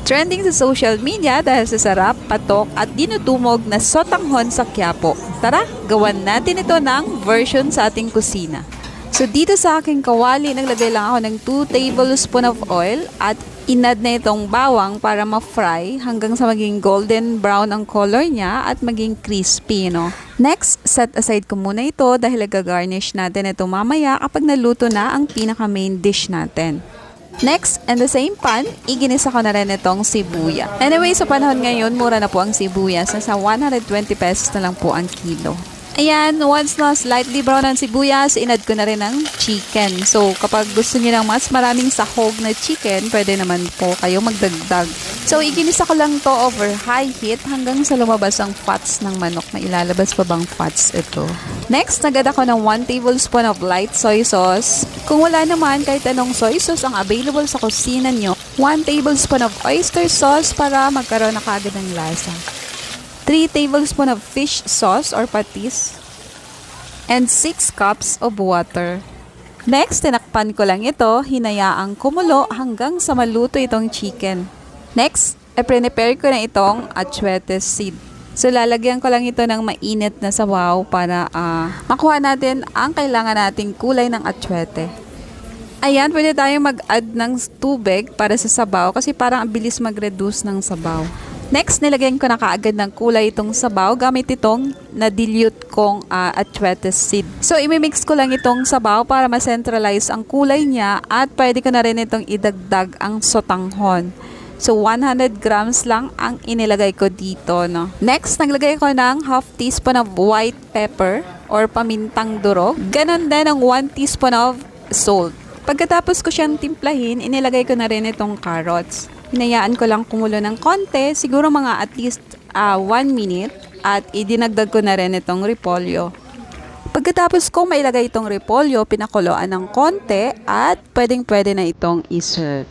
Trending sa social media dahil sa sarap, patok at dinutumog na sotanghon sa Quiapo. Tara, gawan natin ito ng version sa ating kusina. So dito sa aking kawali, naglagay lang ako ng 2 tablespoon of oil at inad na itong bawang para ma-fry hanggang sa maging golden brown ang color niya at maging crispy, no? Next, set aside ko muna ito dahil gagarnish natin ito mamaya kapag naluto na ang pinaka main dish natin. Next, in the same pan, iginisa ko na rin itong sibuya. Anyway, sa panahon ngayon, mura na po ang sibuyas. Nasa 120 pesos na lang po ang kilo. Ayan, once na slightly brown ang sibuyas, inad ko na rin ang chicken. So, kapag gusto niyo ng mas maraming sahog na chicken, pwede naman po kayo magdagdag. So, iginisa ko lang to over high heat hanggang sa lumabas ang fats ng manok. May ilalabas pa bang fats ito? Next, nagad ako ng 1 tablespoon of light soy sauce. Kung wala naman, kahit anong soy sauce ang available sa kusina nyo, 1 tablespoon of oyster sauce para magkaroon na kaagad ng lasa. 3 tablespoons of fish sauce or patis, and 6 cups of water. Next, tinakpan ko lang ito, hinayaang kumulo hanggang sa maluto itong chicken. Next, prepare ko na itong atsuete seed. So, lalagyan ko lang ito ng mainit na sabaw para makuha natin ang kailangan nating kulay ng atsuete. Ayan, pwede tayong mag-add ng tubig para sa sabaw kasi parang ang bilis mag-reduce ng sabaw. Next, nilagyan ko na kaagad ng kulay itong sabaw gamit itong na-dilute kong atsuete seed. So, imimix ko lang itong sabaw para ma-centralize ang kulay niya at pwede ko na rin itong idagdag ang sotanghon. So, 100 grams lang ang inilagay ko dito, no? Next, naglagay ko ng half teaspoon of white pepper or pamintang durog. Ganon din ang 1 teaspoon of salt. Pagkatapos ko siyang timplahin, inilagay ko na rin itong carrots. Hinayaan ko lang kumulo ng konti, siguro mga at least 1 minute at idinagdag ko na rin itong repolyo. Pagkatapos ko mailagay itong repolyo, pinakuloan ng konti at pwedeng-pwede na itong i-serve.